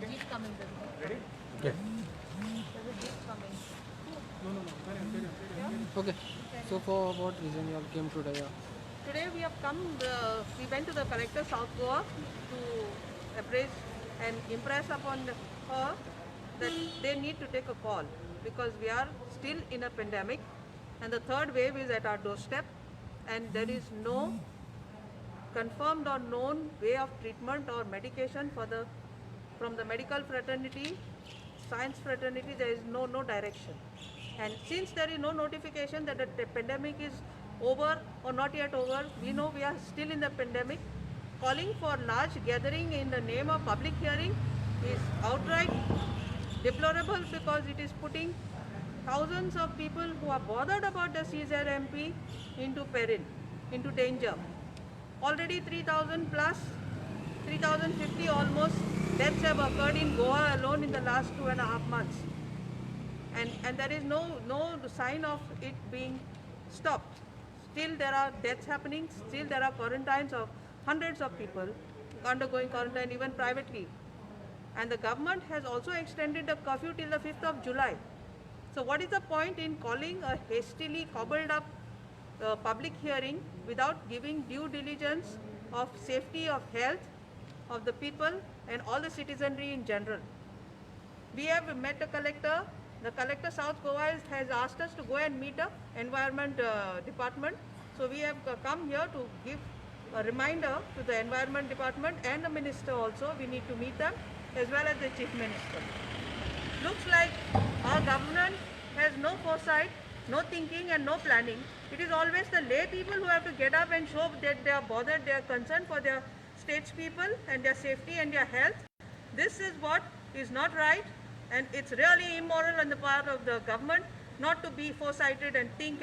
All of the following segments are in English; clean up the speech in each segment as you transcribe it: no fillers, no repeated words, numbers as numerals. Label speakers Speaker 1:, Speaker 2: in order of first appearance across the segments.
Speaker 1: jeep coming this way.
Speaker 2: Ready?
Speaker 3: Okay.
Speaker 1: There's a jeep coming.
Speaker 2: No.
Speaker 1: Yeah.
Speaker 3: Okay. So for what reason you all came today?
Speaker 1: Today we have come, we went to the collector South Goa to appraise and impress upon her that they need to take a call because we are still in a pandemic and the third wave is at our doorstep and there is no confirmed or known way of treatment or medication from the medical fraternity, science fraternity. There is no direction, and since there is no notification that the pandemic is over or not yet over, we know we are still in the pandemic. Calling for large gathering in the name of public hearing is outright deplorable because it is putting thousands of people who are bothered about the CZMP into peril, into danger. Already 3,000 plus, 3,050 almost deaths have occurred in Goa alone in the last 2.5 months. And there is no sign of it being stopped. Still there are deaths happening, still there are quarantines of hundreds of people undergoing quarantine even privately. And the government has also extended the curfew till the 5th of July. So what is the point in calling a hastily cobbled up public hearing without giving due diligence of safety of health of the people and all the citizenry in general? We have met the collector. The collector South Goa has asked us to go and meet the environment department. So we have come here to give a reminder to the environment department and the minister also. We need to meet them as well as the chief minister. Looks like our government has no foresight, no thinking and no planning. It is always the lay people who have to get up and show that they are bothered, they are concerned for their states people and their safety and their health. This is what is not right, and it's really immoral on the part of the government not to be foresighted and think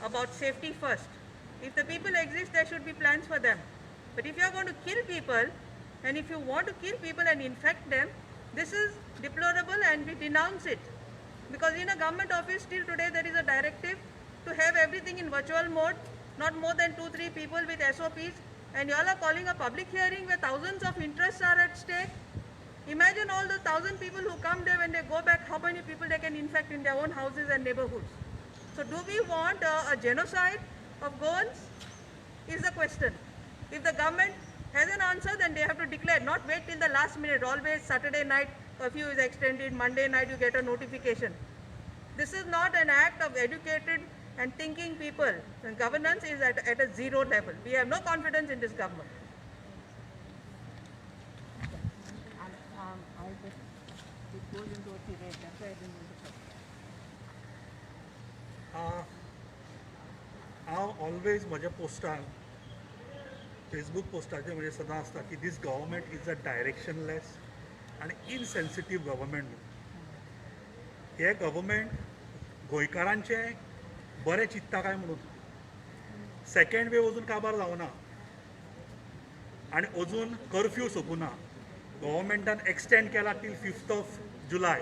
Speaker 1: about safety first. If the people exist, there should be plans for them. But if you are going to kill people, and if you want to kill people and infect them, this is deplorable and we denounce it. Because in a government office till today there is a directive to have everything in virtual mode, not more than 2-3 people with SOPs, and you all are calling a public hearing where thousands of interests are at stake. Imagine all the 1,000 people who come there, when they go back, how many people they can infect in their own houses and neighborhoods. So do we want a genocide of Goans is the question. If the government has an answer, then they have to declare, not wait till the last minute. Always Saturday night curfew is extended, Monday night you get a notification. This is not an act of educated and thinking people. And governance is at a zero level. We have no confidence in this government.
Speaker 4: It goes into a tirade. That's why I didn't want to talk.
Speaker 2: हांव always म्हज्या पोस्टान Facebook पोस्टाचेर म्हणजे सदां आसता की दीस government is a directionless आनी इनसेन्सिटीव government. हे government गोंयकारांचें बरें चिंत्ता काय म्हणून. सेकंड वेव अजून काबार जावना आनी अजून कर्फ्यू सोंपुना. गव्हर्मेंटान एक्सटेंड केला टील 5th of July.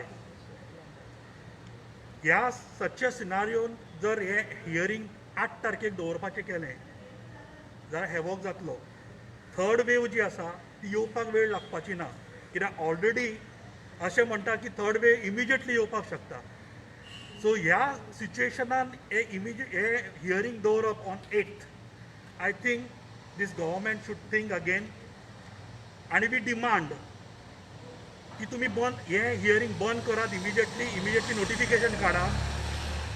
Speaker 2: ह्या सच्च्या सिनारियोन जर हे हियरींग 8 तारखेक दवरपाचें केलें जाल्यार हेवोक जातलो. थर्ड वेव जी आसा ती येवपाक वेळ लागपाची ना, कित्याक ऑलरेडी अशें म्हणटा की थर्ड वेव इमिजिएटली येवपाक शकता. सो ह्या सिच्युएशनान हे हियरींग दवरप on 8th. I think these government should think again आनी वी डिमांड की तुमी हे हियरींग बंद करात इमिजिएटली नोटिफिकेशन काडा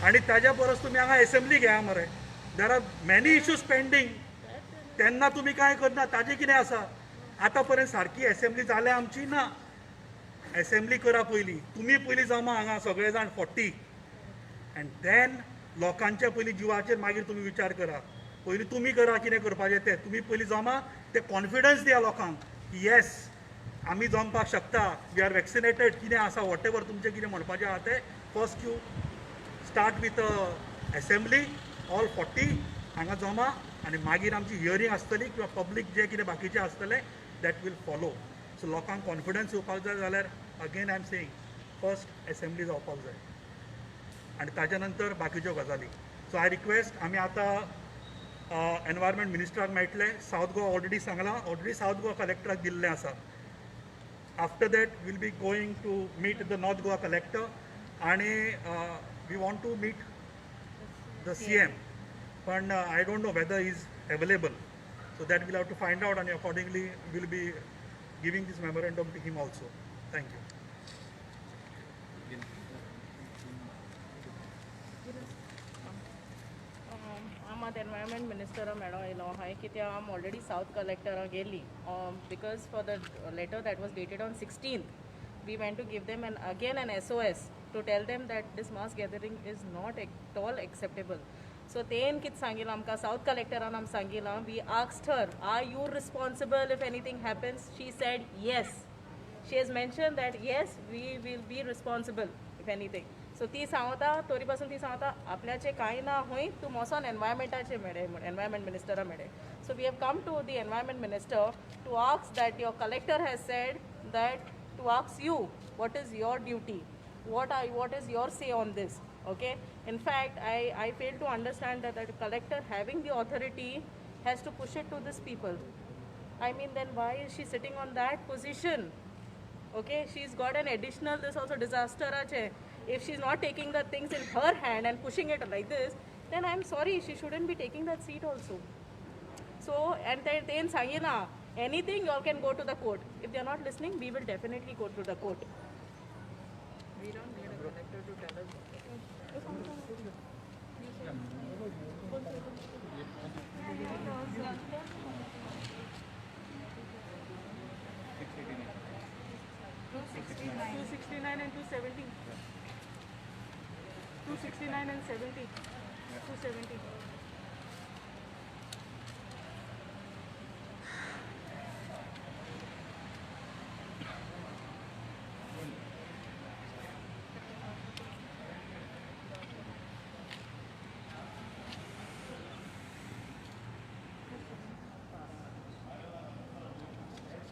Speaker 2: आनी ताज्या परस तुमी हांगा एसेंब्ली घेया मरे. There are many issues pending. तेन्ना तुमी कांय करना. ताजें कितें आसा? आतां पर्यंत सारकी एसेंब्ली जाल्या आमची ना. एसेंब्ली करा पयलीं. तुमी पयलीं जमा हांगा सगळे जाण 40 एंड देन लोकांच्या पयलीं जिवाचेर मागीर तुमी विचार करा. पयलीं तुमी करा कितें करपाचें तें. तुमी पयलीं जमा ते कॉन्फिडन्स दिया लोकांक की येस आमी जमपाक शकता. We are vaccinated. कितें आसा वॉटेवर तुमचें कितें म्हणपाचें आहा तें first you start with assembly all 40 हांगा जमा आनी मागीर आमची हियरींग आसतली किंवा पब्लीक जें कितें बाकीचें आसतलें दॅट वील फॉलो. सो लोकांक कॉन्फिडन्स येवपाक जाय जाल्यार again I am saying first assembly जावपाक जाय आनी ताज्या नंतर बाकीच्यो गजाली. सो आय रिक्वेस्ट आमी आतां एनवायरमेंट मिनिस्टराक मेळटले. सावथ गोवा ऑलरेडी सांगलां. ऑलरेडी सावथ गोवा कलेक्टराक दिल्लें आसा. After that, we'll be going to meet the North Goa collector, and we want to meet the CM. But I don't know whether he's available. So that we'll have to find out, and accordingly, we'll be giving this memorandum to him also. Thank you.
Speaker 5: I'm at environment minister madam ilo hai ki I'm already south collector geli because for the letter that was dated on 16th we went to give them again an SOS to tell them that this mass gathering is not at all acceptable. So then kit sangila amka south collector anam sangila, we asked her, are you responsible if anything happens? She said yes. She has mentioned that yes, we will be responsible if anything. So ती सांगता तोरी पासून ती सांगता आपल्याचे कांय ना होय तू मोसन एनवायरमेंटाचे मेळे एनवायरमेंट मिनिस्टरा मेळे. So we have come to the environment minister to ask that your collector has said that to ask you what is your duty, what is your say on this. Okay, in fact I fail to understand that the collector having the authority has to push it to these people. I mean, then why is she sitting on that position? Okay, she's got an additional this also disaster ache. If she's not taking the things in her hand and pushing it like this, then I'm sorry, she shouldn't be taking that seat also. So, and then Sayena, anything you all can go to the court. If they're not listening, we will definitely go to the court.
Speaker 1: We don't need a collector to tell us.
Speaker 5: Two 69 and 270. 269 and 70. 270.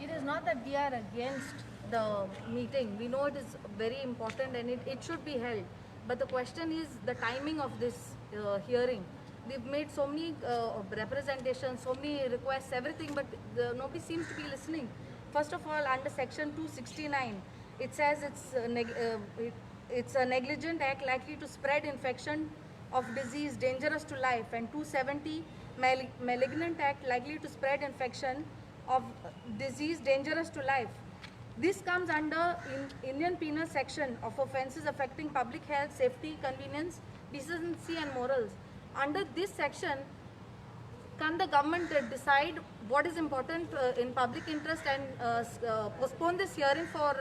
Speaker 6: It is not that we are against the meeting. We know it is very important and it should be held. But the question is the timing of this hearing. We've made so many representations, so many requests, everything, but nobody seems to be listening. First of all, under section 269, it says it's a negligent act likely to spread infection of disease dangerous to life, and 270, malignant act likely to spread infection of disease dangerous to life. This comes under Indian Penal Section of offences affecting public health, safety, convenience, decency and morals. Under this section, can the government decide what is important in public interest and postpone this hearing for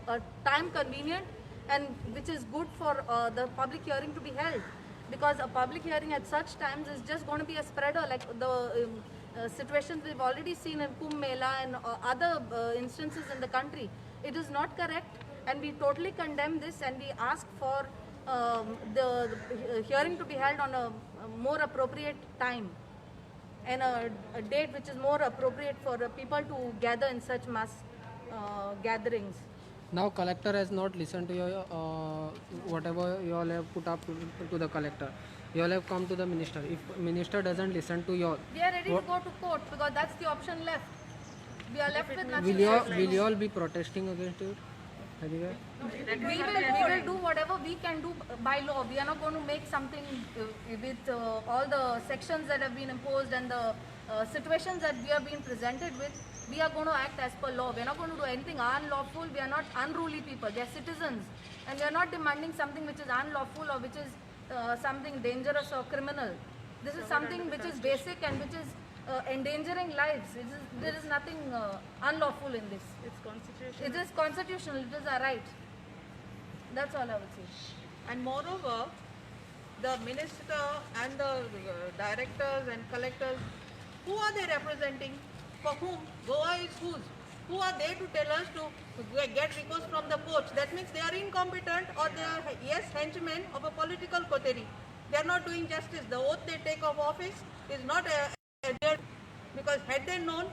Speaker 6: a time convenient and which is good for the public hearing to be held? Because a public hearing at such times is just going to be a spreader, like the situations we've already seen in Kumbh Mela and other instances in the country. It is not correct, and we totally condemn this, and we ask for the hearing to be held on a more appropriate time and a date which is more appropriate for people to gather in such mass gatherings.
Speaker 3: Now collector has not listened to your whatever you all have put up to the collector. You all have come to the minister. If minister doesn't listen to your,
Speaker 6: We are ready to go to court because that's the option left. We are left with nothing.
Speaker 3: will you all be protesting against it? Anyway?
Speaker 6: We will do whatever we can do by law. We are not going to make something with all the sections that have been imposed and the situations that we have been presented with. We are going to act as per law. We are not going to do anything unlawful. We are not unruly people. We are citizens. And we are not demanding something which is unlawful or which is something dangerous or criminal. This is something which is basic and which is endangering lives. There is nothing unlawful in this.
Speaker 5: It's constitutional.
Speaker 6: It is constitutional. It is our right. That's all I would say.
Speaker 1: And moreover, the minister and the directors and collectors, who are they representing? For whom? Goa is whose? Who are they to tell us to get recourse from the courts? That means they are incompetent or they are, yes, henchmen of a political coterie. They are not doing justice. The oath they take of office is not adhered, because had they known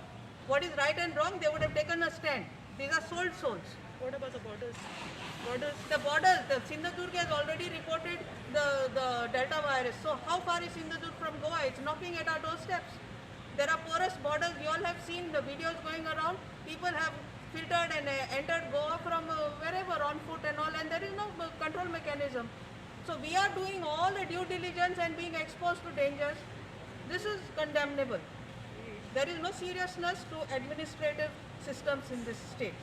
Speaker 1: what is right and wrong, they would have taken a stand. These are sold souls.
Speaker 5: What about the borders?
Speaker 1: The borders, the Sindhudurg has already reported the Delta virus. So how far is Sindhudurg from Goa? It's knocking at our doorsteps. There are porous borders. You all have seen the videos going around. People have filtered and entered Goa from wherever on foot and all, and there is no control mechanism. So we are doing all the due diligence and being exposed to dangers. This is condemnable. There is no seriousness to administrative systems in this state.